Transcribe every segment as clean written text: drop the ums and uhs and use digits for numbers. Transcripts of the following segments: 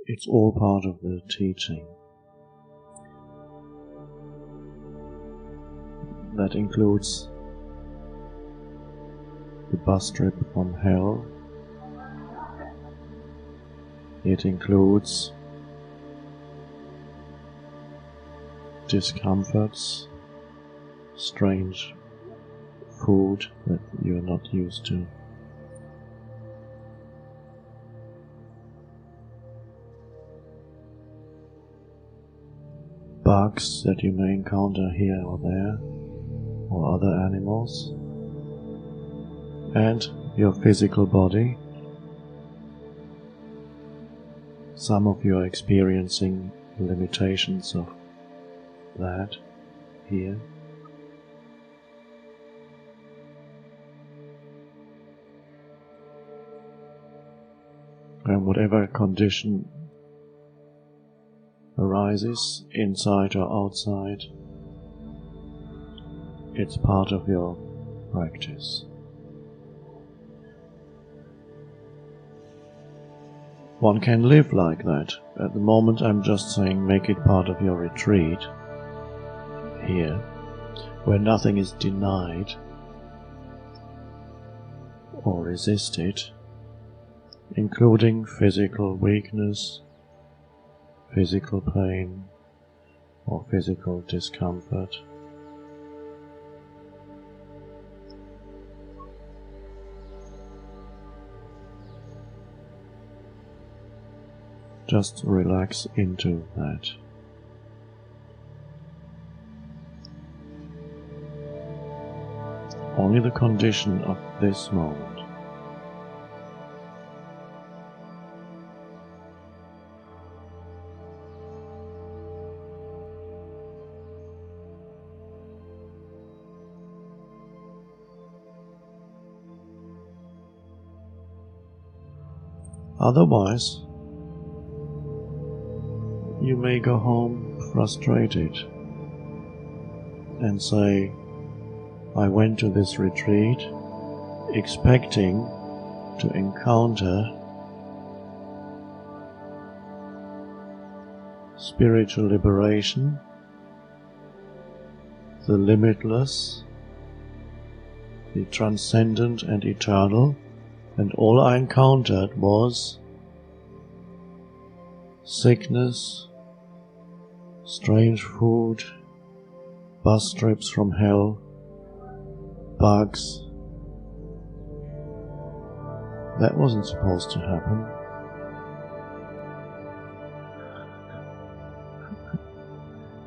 It's all part of the teaching. That includes the bus trip from hell. It includes discomforts, strange food that you're not used to. Bugs that you may encounter here or there, or other animals, and your physical body. Some of you are experiencing the limitations of that here. And whatever condition arises, inside or outside, it's part of your practice. One can live like that. At the moment I'm just saying make it part of your retreat here, where nothing is denied or resisted, including physical weakness, physical pain, or physical discomfort. Just relax into that. Only the condition of this moment. Otherwise, you may go home frustrated and say, I went to this retreat expecting to encounter spiritual liberation, the limitless, the transcendent and eternal, and all I encountered was sickness, strange food, bus trips from hell, bugs. That wasn't supposed to happen.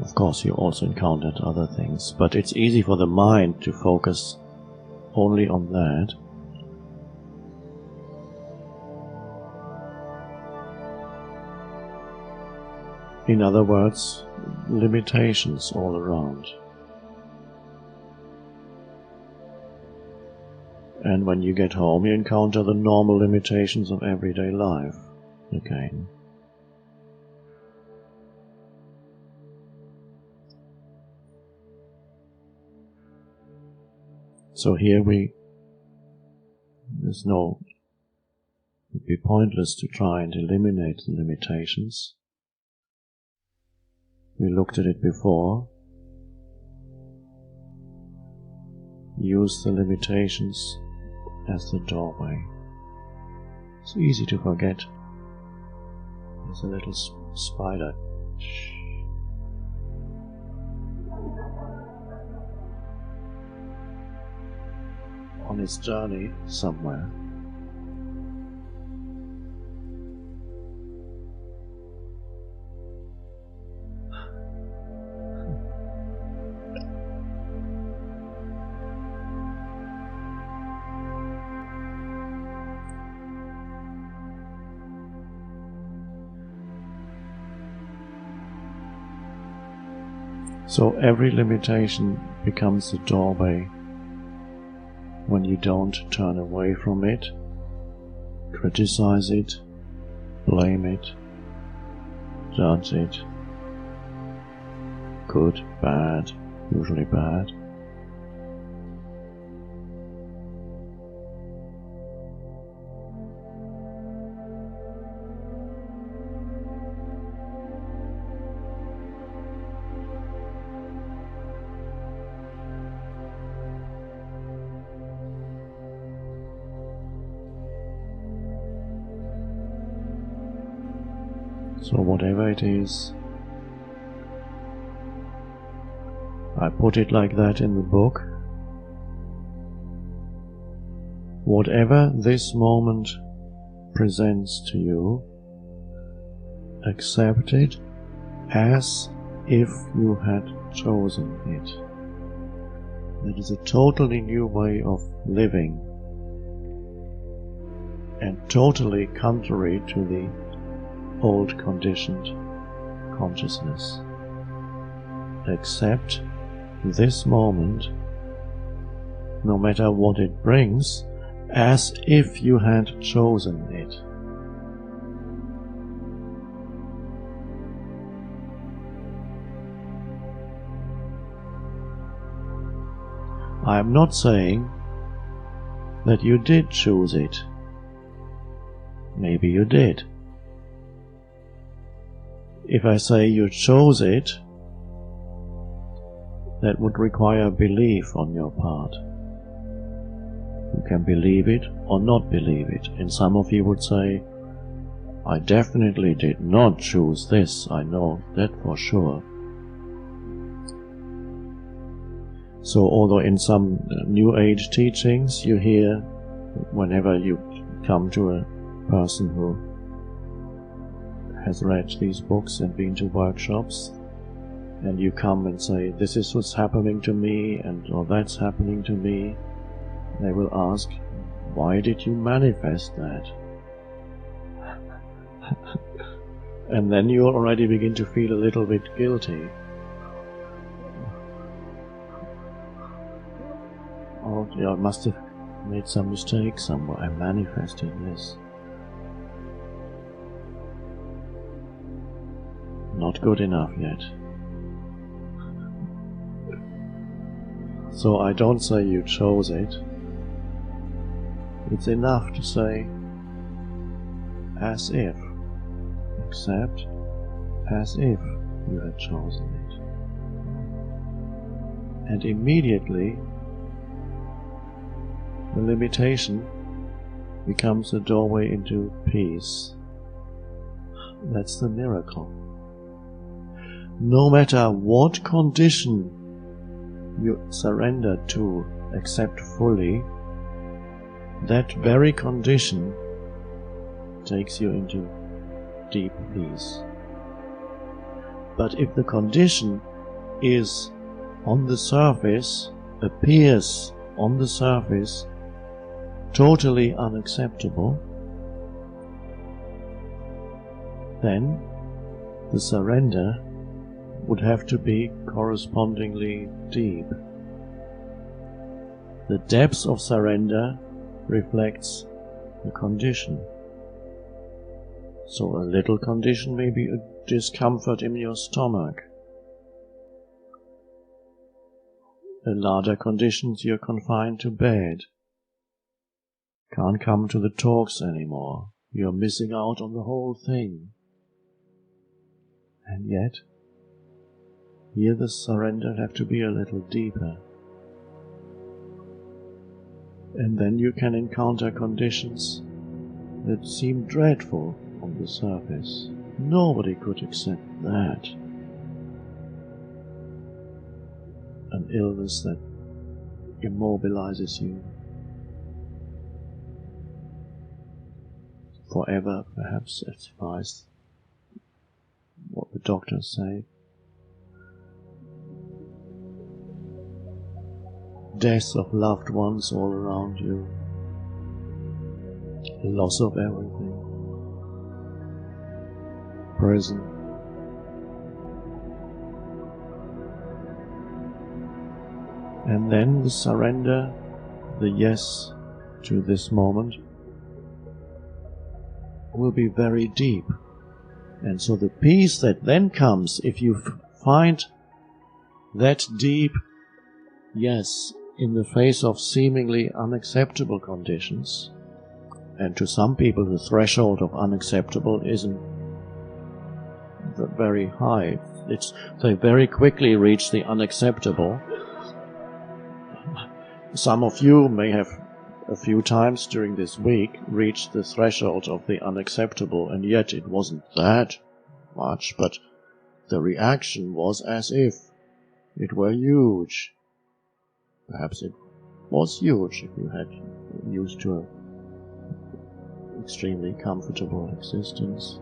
Of course, you also encountered other things, but it's easy for the mind to focus only on that. In other words, limitations all around. And when you get home, you encounter the normal limitations of everyday life again. So here it'd be pointless to try and eliminate the limitations. We looked at it before. Use the limitations as the doorway. It's easy to forget. There's a little spider. On its journey somewhere. So every limitation becomes a doorway when you don't turn away from it, criticize it, blame it, judge it. Good, bad, usually bad. So whatever it is, I put it like that in the book. Whatever this moment presents to you, accept it as if you had chosen it. That is a totally new way of living, and totally contrary to the old conditioned consciousness. Accept this moment, no matter what it brings, as if you had chosen it. I am not saying that you did choose it. Maybe you did. If I say you chose it, that would require belief on your part. You can believe it or not believe it. And some of you would say, I definitely did not choose this, I know that for sure. So although in some New Age teachings you hear, whenever you come to a person who has read these books and been to workshops, and you come and say, this is what's happening to me, or that's happening to me, they will ask, why did you manifest that? And then you already begin to feel a little bit guilty. Oh, yeah, I must have made some mistake somewhere. I manifested this. Not good enough yet. So I don't say you chose it. It's enough to say, as if. Accept as if you had chosen it. And immediately the limitation becomes a doorway into peace. That's the miracle. No matter what condition you surrender to, accept fully, that very condition takes you into deep peace. But if the condition is on the surface, appears on the surface, totally unacceptable, then the surrender would have to be correspondingly deep. The depth of surrender reflects the condition. So a little condition may be a discomfort in your stomach. In larger conditions you're confined to bed. Can't come to the talks anymore. You're missing out on the whole thing. And yet, here the surrender have to be a little deeper. And then you can encounter conditions that seem dreadful on the surface. Nobody could accept that. An illness that immobilizes you forever, perhaps, as far as what the doctors say. Death of loved ones all around you. Loss of everything. Prison. And then the surrender, the yes to this moment, will be very deep. And so the peace that then comes, if you find that deep yes in the face of seemingly unacceptable conditions, and to some people the threshold of unacceptable isn't very high. They very quickly reach the unacceptable. Some of you may have a few times during this week reached the threshold of the unacceptable, and yet it wasn't that much, but the reaction was as if it were huge. Perhaps it was huge if you had used to an extremely comfortable existence.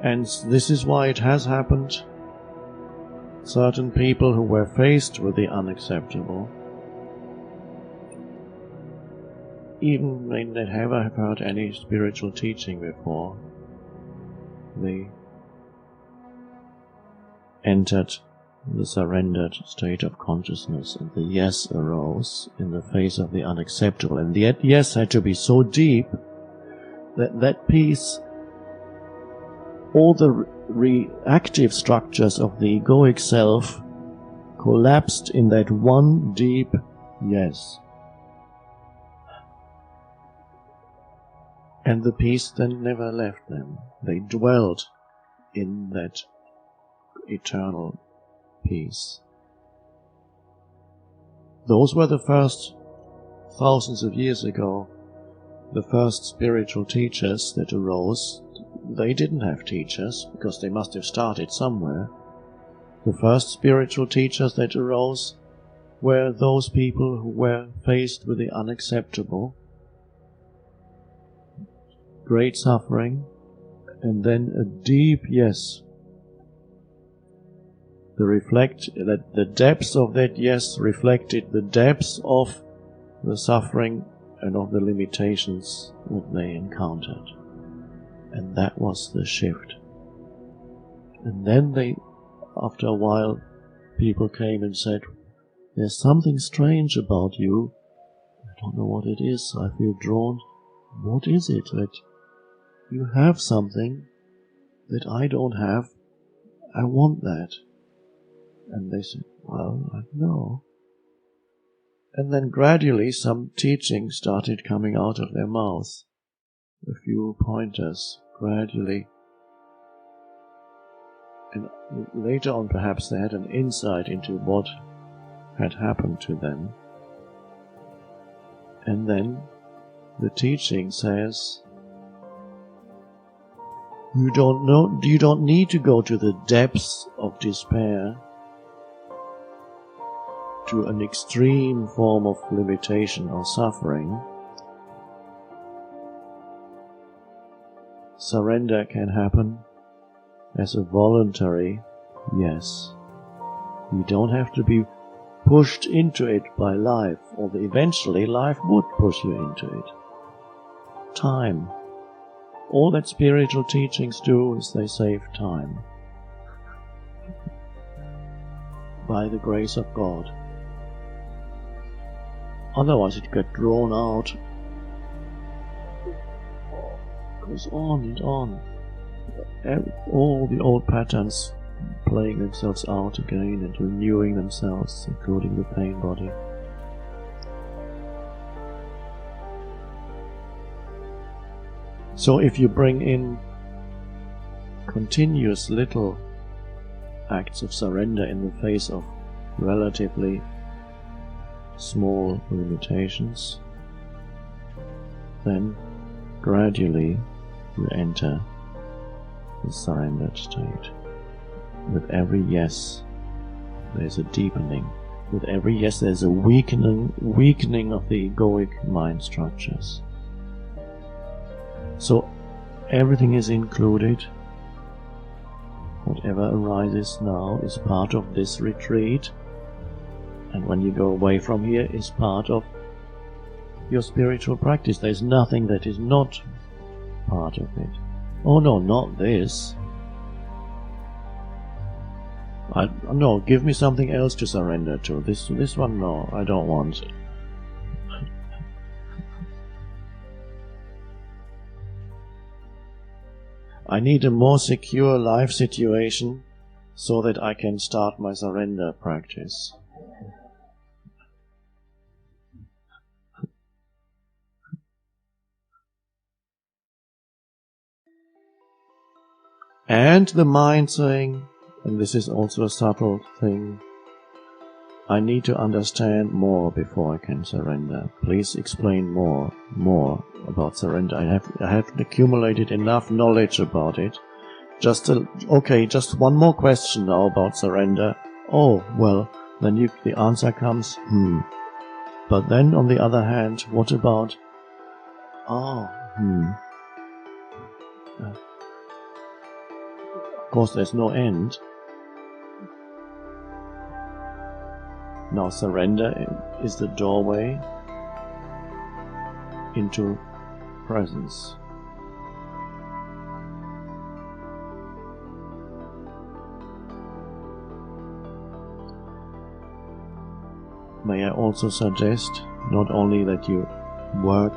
And this is why it has happened. Certain people who were faced with the unacceptable, even when they never have heard any spiritual teaching before, they entered the surrendered state of consciousness, and the yes arose in the face of the unacceptable. And yet yes had to be so deep that that peace, all the reactive structures of the egoic self collapsed in that one deep yes. And the peace then never left them. They dwelt in that eternal peace. Those were the first, thousands of years ago, the first spiritual teachers that arose. They didn't have teachers, because they must have started somewhere. The first spiritual teachers that arose were those people who were faced with the unacceptable, great suffering, and then a deep yes. The depths of that yes reflected the depths of the suffering and of the limitations that they encountered. And that was the shift. And then after a while, people came and said, "There's something strange about you. I don't know what it is. I feel drawn. What is it that you have something that I don't have? I want that." And they said, "Well, I don't know." And then gradually some teaching started coming out of their mouths. A few pointers, gradually. And later on perhaps they had an insight into what had happened to them. And then the teaching says, you don't need to go to the depths of despair, to an extreme form of limitation or suffering. Surrender can happen as a voluntary yes. You don't have to be pushed into it by life, although eventually life would push you into it. Time. All that spiritual teachings do is they save time. By the grace of God. Otherwise it gets drawn out. It goes on and on. All the old patterns playing themselves out again and renewing themselves, including the pain body. So if you bring in continuous little acts of surrender in the face of relatively small limitations, then gradually you enter the surrendered state. With every yes, there's a deepening. With every yes, there's a weakening of the egoic mind structures. So everything is included. Whatever arises now is part of this retreat, and when you go away from here is part of your spiritual practice. There's nothing that is not part of it. Oh no, not this. No, give me something else to surrender to. This one, no, I don't want. I need a more secure life situation so that I can start my surrender practice. And the mind saying, and this is also a subtle thing, I need to understand more before I can surrender. Please explain more about surrender. I have accumulated enough knowledge about it. Just one more question now about surrender. Oh, well, then the answer comes, But then on the other hand, what about, Of course, there's no end. Now surrender is the doorway into presence. May I also suggest not only that you work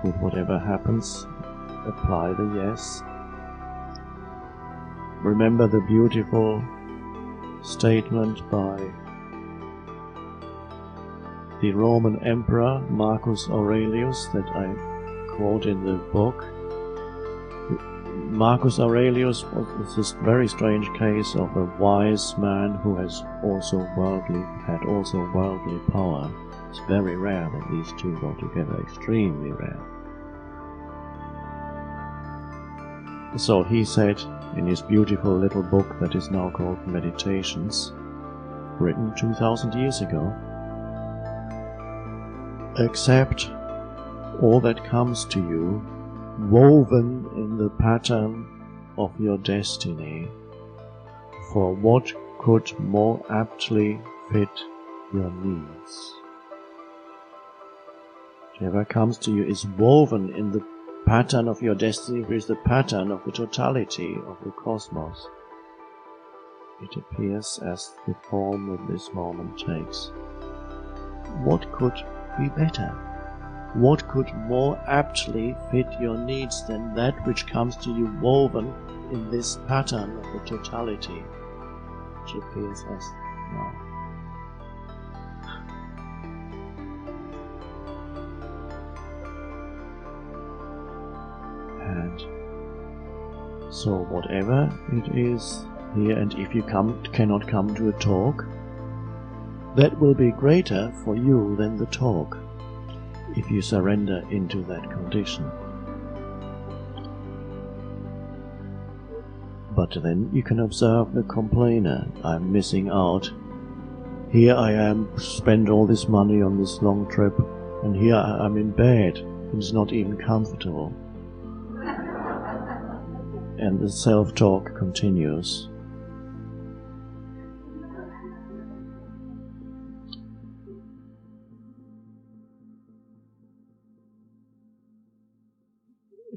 with whatever happens, apply the yes. Remember the beautiful statement by the Roman Emperor Marcus Aurelius that I quote in the book. Marcus Aurelius was this very strange case of a wise man who had also worldly power. It's very rare that these two go together, extremely rare. So he said in his beautiful little book that is now called Meditations, written 2000 years ago, accept all that comes to you, woven in the pattern of your destiny, for what could more aptly fit your needs. Whatever comes to you is woven in the pattern of your destiny, which is the pattern of the totality of the cosmos. It appears as the form that this moment takes. What could be better? What could more aptly fit your needs than that which comes to you woven in this pattern of the totality, which appears as now? And so whatever it is here, and if you cannot come to a talk, that will be greater for you than the talk, if you surrender into that condition. But then you can observe the complainer. I'm missing out. Here I am, spend all this money on this long trip, and here I'm in bed. It's not even comfortable. And the self-talk continues.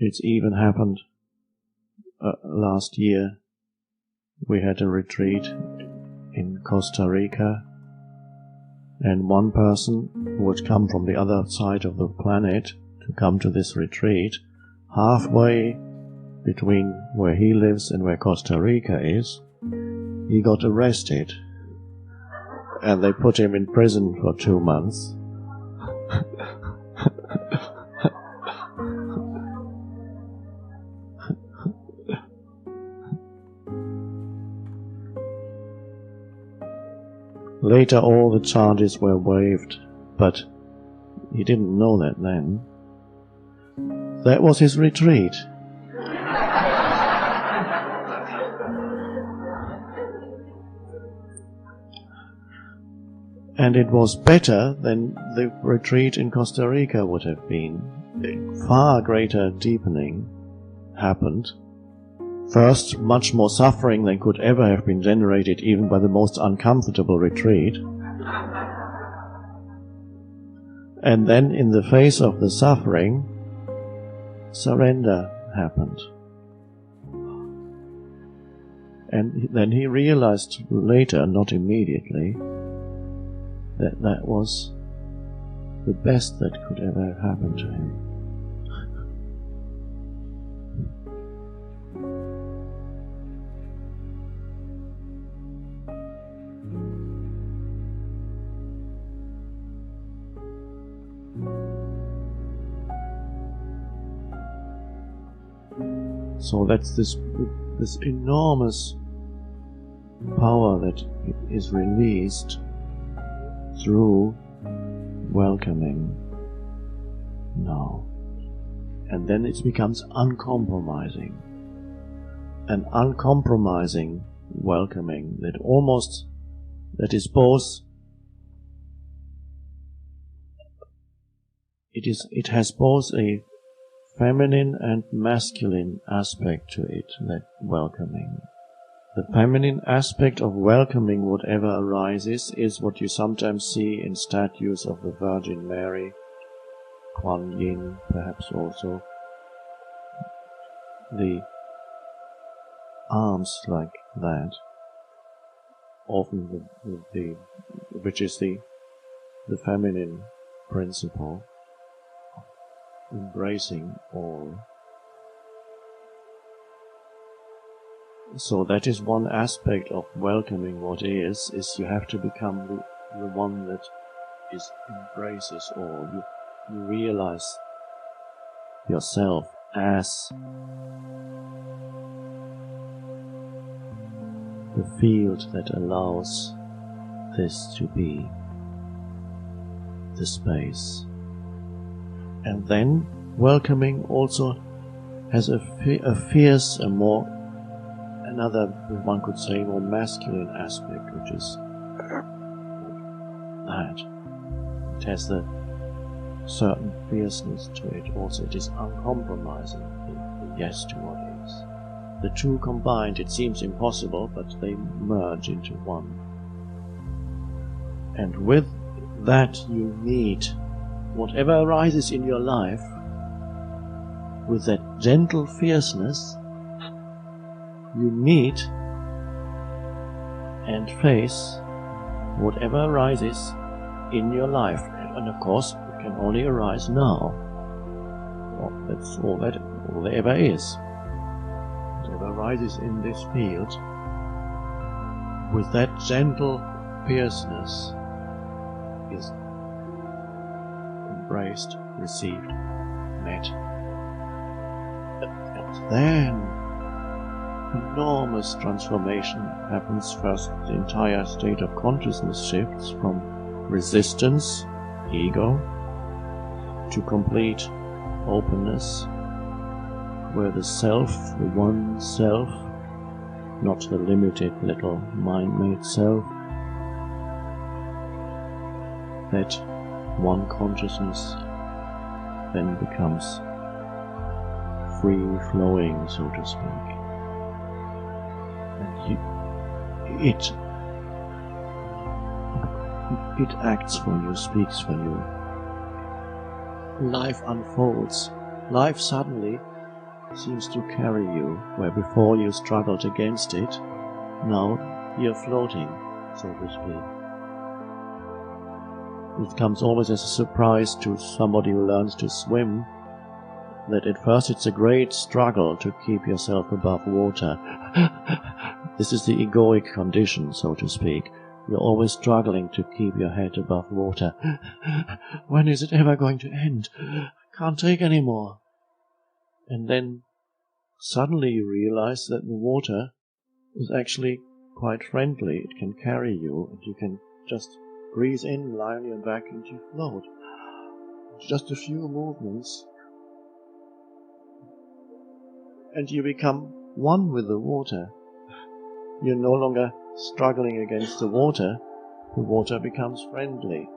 It's even happened last year. We had a retreat in Costa Rica, and one person who had come from the other side of the planet to come to this retreat, halfway between where he lives and where Costa Rica is, he got arrested, and they put him in prison for 2 months. Later all the charges were waived, but he didn't know that then. That was his retreat. And it was better than the retreat in Costa Rica would have been. Far greater deepening happened. First, much more suffering than could ever have been generated even by the most uncomfortable retreat. And then, in the face of the suffering, surrender happened. And then he realized later, not immediately, that that was the best that could ever have happened to him. So that's this enormous power that is released through welcoming now. And then it becomes uncompromising. An uncompromising welcoming that is both, it has both a feminine and masculine aspect to it, that welcoming. The feminine aspect of welcoming whatever arises is what you sometimes see in statues of the Virgin Mary, Kuan Yin, perhaps also. The arms like that, often which is the feminine principle, embracing all. So that is one aspect of welcoming what is you have to become the one that embraces all. You realize yourself as the field that allows this to be, the space. And then welcoming also has another, one could say, more masculine aspect, which is that. It has a certain fierceness to it also. It is uncompromising, the yes to what is. The two combined, it seems impossible, but they merge into one. And with that you meet whatever arises in your life with that gentle fierceness. You meet and face whatever arises in your life. And of course, it can only arise now. Well, that's all there ever is. Whatever arises in this field, with that gentle fierceness, is embraced, received, met. And then enormous transformation happens. First, the entire state of consciousness shifts from resistance, ego, to complete openness, where the self, the one self, not the limited little mind-made self, that one consciousness then becomes free-flowing, so to speak. And it acts for you, speaks for you. Life unfolds. Life suddenly seems to carry you, where before you struggled against it, now you're floating, so to speak. It comes always as a surprise to somebody who learns to swim, that at first it's a great struggle to keep yourself above water. This is the egoic condition, so to speak. You're always struggling to keep your head above water. When is it ever going to end? Can't take any more. And then suddenly you realize that the water is actually quite friendly. It can carry you, and you can just breathe in, lie on your back, and you float. Just a few movements, and you become one with the water. You're no longer struggling against the water becomes friendly.